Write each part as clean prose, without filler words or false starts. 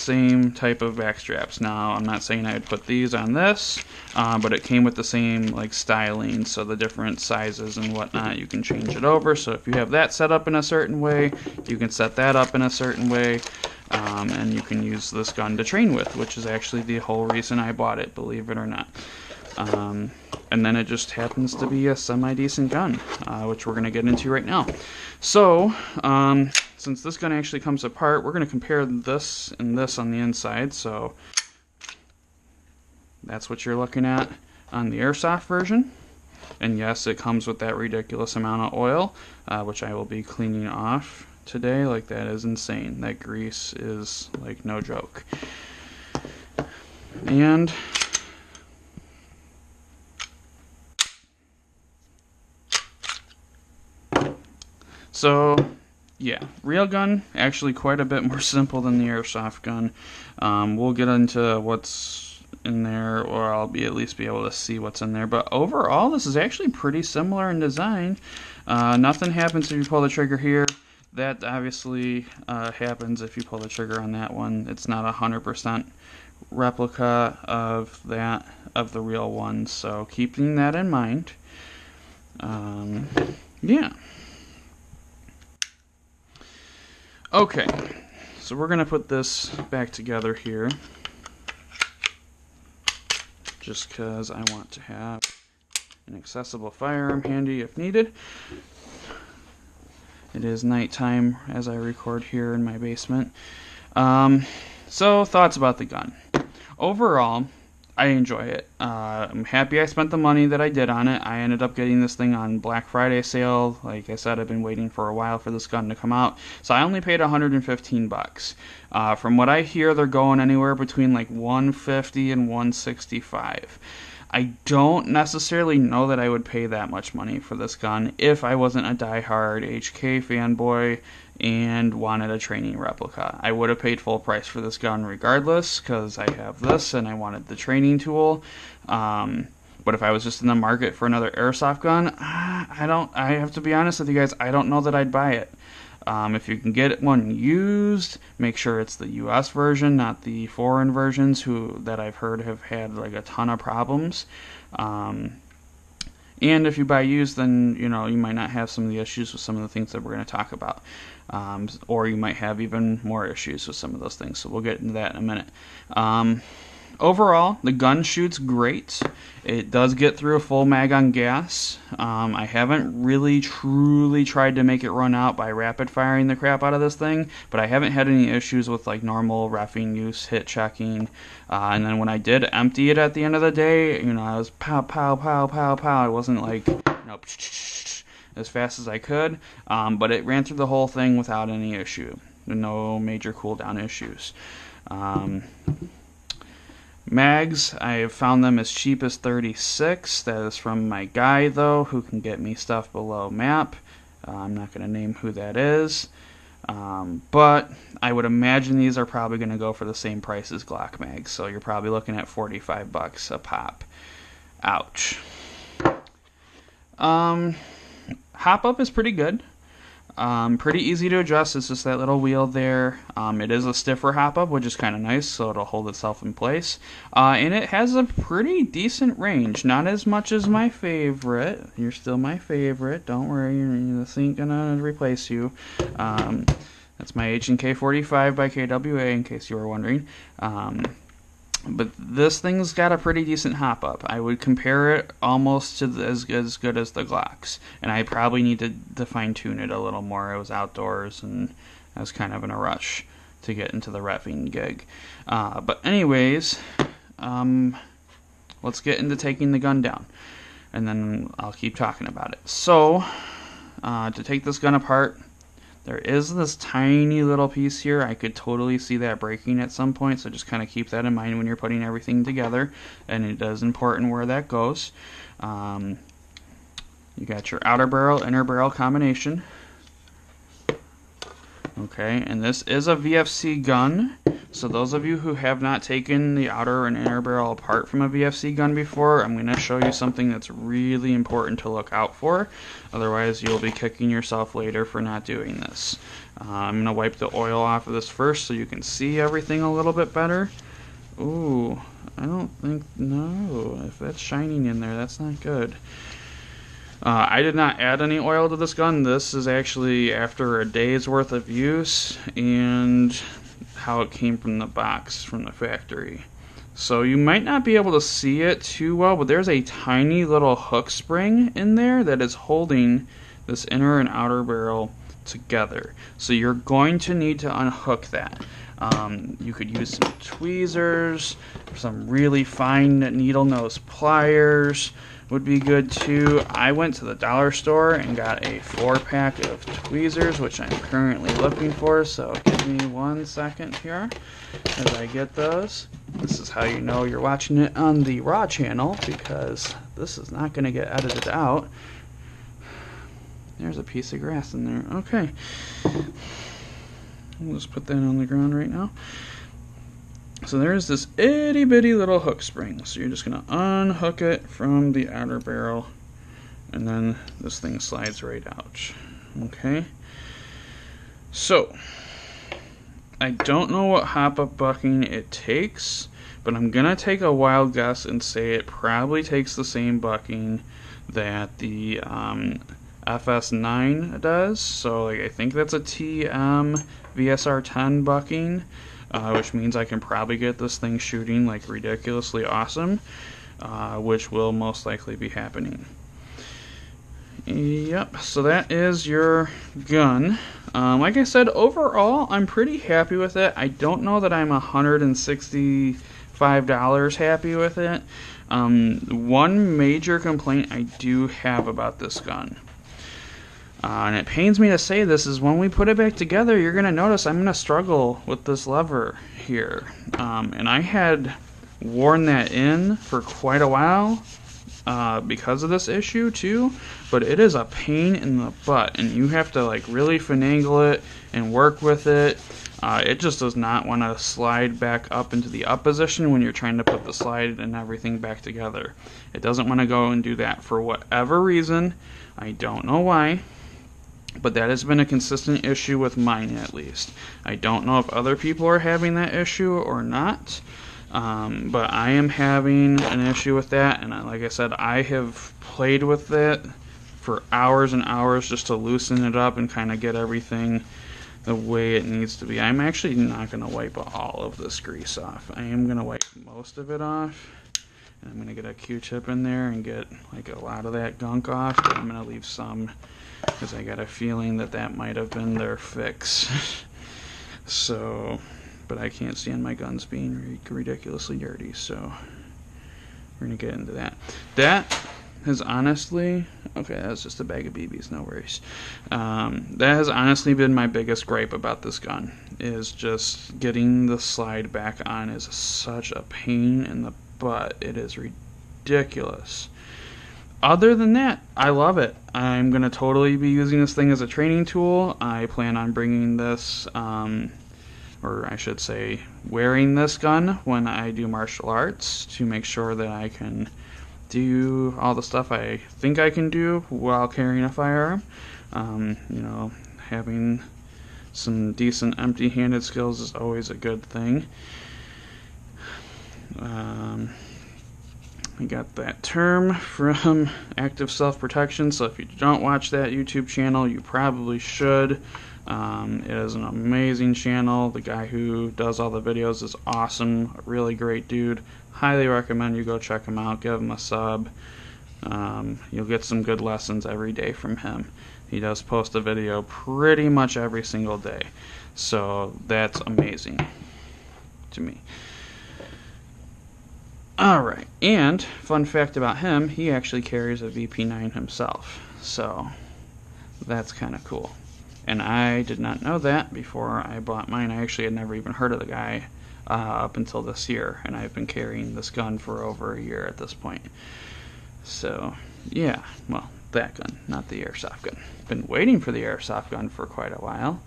same type of back straps. Now, I'm not saying I would put these on this, but it came with the same like styling, so the different sizes and whatnot, you can change it over. So if you have that set up in a certain way, you can set that up in a certain way, and you can use this gun to train with, which is actually the whole reason I bought it, believe it or not. And then it just happens to be a semi-decent gun, which we're going to get into right now. So, since this gun actually comes apart, we're going to compare this and this on the inside. So, that's what you're looking at on the airsoft version. And yes, it comes with that ridiculous amount of oil, which I will be cleaning off today. Like, that is insane. That grease is, like, no joke. And so, yeah, real gun, actually quite a bit more simple than the airsoft gun. We'll get into what's in there, or I'll at least be able to see what's in there. But overall, this is actually pretty similar in design. Nothing happens if you pull the trigger here. That obviously happens if you pull the trigger on that one. It's not 100% replica of the real one, so keeping that in mind. Yeah. Okay, so we're going to put this back together here, just because I want to have an accessible firearm handy if needed. It is nighttime as I record here in my basement. So, thoughts about the gun. Overall, I enjoy it. I'm happy I spent the money that I did on it. I ended up getting this thing on Black Friday sale. Like I said, I've been waiting for a while for this gun to come out. So I only paid $115. From what I hear, they're going anywhere between like $150 and $165. I don't necessarily know that I would pay that much money for this gun if I wasn't a diehard HK fanboy and wanted a training replica. I would have paid full price for this gun regardless, because I have this and I wanted the training tool. But if I was just in the market for another airsoft gun, I have to be honest with you guys, I don't know that I'd buy it. If you can get one used, make sure it's the US version, not the foreign versions that I've heard have had like a ton of problems. And if you buy used, then you might not have some of the issues with some of the things that we're going to talk about. Or you might have even more issues with some of those things. So we'll get into that in a minute. Overall, the gun shoots great. It does get through a full mag on gas. I haven't really truly tried to make it run out by rapid firing the crap out of this thing, but I haven't had any issues with like normal reffing use, hit checking. And then when I did empty it at the end of the day, I was pow, pow, pow, pow, pow. I wasn't like, as fast as I could, but it ran through the whole thing without any issue. No major cooldown issues. Mags, I have found them as cheap as 36. That is from my guy, though, who can get me stuff below map. I'm not going to name who that is. But I would imagine these are probably going to go for the same price as Glock mags. So you're probably looking at $45 a pop. Ouch. Hop up is pretty good. Pretty easy to adjust. It's just that little wheel there. It is a stiffer hop up, which is kind of nice, so it'll hold itself in place. And it has a pretty decent range. Not as much as my favorite. You're still my favorite. Don't worry, this ain't gonna replace you. That's my H&K 45 by KWA, in case you were wondering. But this thing's got a pretty decent hop up. I would compare it almost to as good as the Glocks. And I probably need to fine tune it a little more. I was outdoors and I was kind of in a rush to get into the reffing gig. But anyways, let's get into taking the gun down. And then I'll keep talking about it. So, to take this gun apart, there is this tiny little piece here. I could totally see that breaking at some point, so just kind of keep that in mind when you're putting everything together. And it is important where that goes. You got your outer barrel, inner barrel combination. Okay, and this is a VFC gun. So those of you who have not taken the outer and inner barrel apart from a VFC gun before, I'm going to show you something that's really important to look out for. Otherwise, you'll be kicking yourself later for not doing this. I'm going to wipe the oil off of this first so you can see everything a little bit better. Ooh, I don't think, no, if that's shining in there, that's not good. I did not add any oil to this gun. This is actually after a day's worth of use and how it came from the box from the factory. So you might not be able to see it too well, but there's a tiny little hook spring in there that is holding this inner and outer barrel together. So you're going to need to unhook that. You could use some tweezers, some really fine needle nose pliers would be good too. I went to the dollar store and got a 4-pack of tweezers, which I'm currently looking for, so give me 1 second here as I get those. This is how you know you're watching it on the Raw channel, because this is not going to get edited out. There's a piece of grass in there. Okay. I'll just put that on the ground right now. So there's this itty bitty little hook spring. So you're just going to unhook it from the outer barrel, and then this thing slides right out. Okay. So I don't know what hop-up bucking it takes, but I'm going to take a wild guess and say it probably takes the same bucking that the FS9 does. So like, I think that's a TM VSR10 bucking, which means I can probably get this thing shooting like ridiculously awesome, which will most likely be happening. Yep, so that is your gun. Like I said, overall, I'm pretty happy with it. I don't know that I'm $165 happy with it. One major complaint I do have about this gun, and it pains me to say this, is when we put it back together, you're going to notice I'm going to struggle with this lever here. And I had worn that in for quite a while because of this issue too, but it is a pain in the butt, and you have to like really finagle it and work with it. It just does not want to slide back up into the up position when you're trying to put the slide and everything back together. It doesn't want to go and do that for whatever reason. I don't know why, but that has been a consistent issue with mine, at least. I don't know if other people are having that issue or not, but I am having an issue with that, and like I said, I have played with it for hours and hours just to loosen it up and kind of get everything the way it needs to be. I'm actually not going to wipe all of this grease off. I am going to wipe most of it off, and I'm going to get a Q-tip in there and get like a lot of that gunk off, but I'm going to leave some because I got a feeling that that might have been their fix. So, but I can't stand my guns being ridiculously dirty, so we're going to get into that. That has honestly, okay, that's just a bag of BBs, no worries. That has honestly been my biggest gripe about this gun, is just getting the slide back on is such a pain in the butt. It is ridiculous. Other than that, I love it. I'm going to totally be using this thing as a training tool. I plan on bringing this, or I should say wearing this gun when I do martial arts to make sure that I can do all the stuff I think I can do while carrying a firearm. You know, having some decent empty-handed skills is always a good thing. I got that term from Active Self-Protection, so if you don't watch that YouTube channel, you probably should. It is an amazing channel. The guy who does all the videos is awesome, a really great dude. Highly recommend you go check him out, give him a sub. You'll get some good lessons every day from him. He does post a video pretty much every single day, so that's amazing to me. Alright, and fun fact about him, he actually carries a VP9 himself, so that's kind of cool. And I did not know that before I bought mine. I actually had never even heard of the guy up until this year, and I've been carrying this gun for over a year at this point. So, yeah, well, that gun, not the airsoft gun. Been waiting for the airsoft gun for quite a while.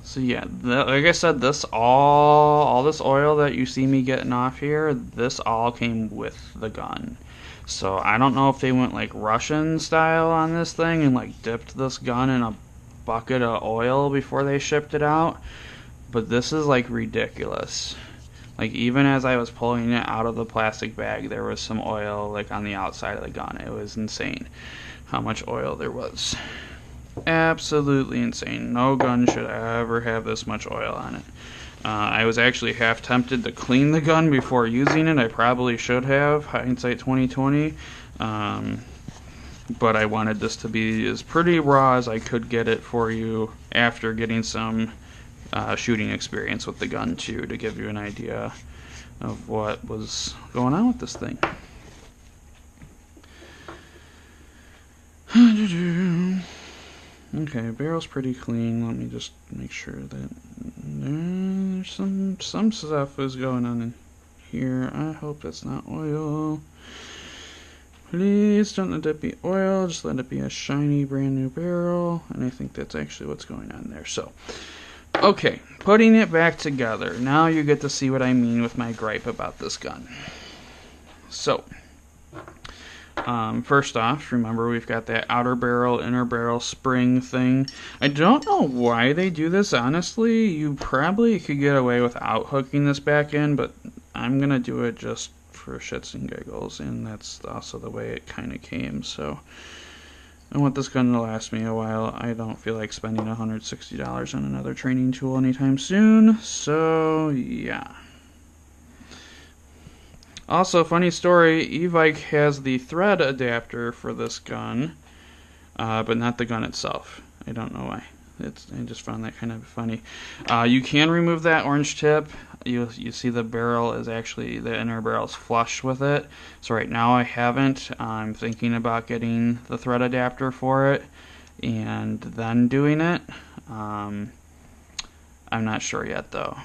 So yeah, like I said, this all this oil that you see me getting off here, this all came with the gun. So I don't know if they went like Russian style on this thing and like dipped this gun in a bucket of oil before they shipped it out, but this is like ridiculous. Like, even as I was pulling it out of the plastic bag, there was some oil like on the outside of the gun. It was insane how much oil there was. Absolutely insane. No gun should ever have this much oil on it. I was actually half tempted to clean the gun before using it. I probably should have, hindsight 2020. But I wanted this to be as pretty raw as I could get it for you after getting some shooting experience with the gun too, to give you an idea of what was going on with this thing. Okay, barrel's pretty clean. Let me just make sure that there's some stuff is going on in here. I hope that's not oil. Please don't let that be oil. Just let it be a shiny brand new barrel. And I think that's actually what's going on there. So, okay, putting it back together. Now you get to see what I mean with my gripe about this gun. So, first off, remember we've got that outer barrel, inner barrel spring thing. I don't know why they do this, honestly. You probably could get away without hooking this back in, but I'm going to do it just for shits and giggles, and that's also the way it kind of came. So I want this gun to last me a while. I don't feel like spending $160 on another training tool anytime soon, so yeah. Also, funny story, e-Vike has the thread adapter for this gun, but not the gun itself. I don't know why. I just found that kind of funny. You can remove that orange tip. You see the barrel is actually, the inner barrel is flush with it. So right now I haven't. I'm thinking about getting the thread adapter for it and then doing it. I'm not sure yet though.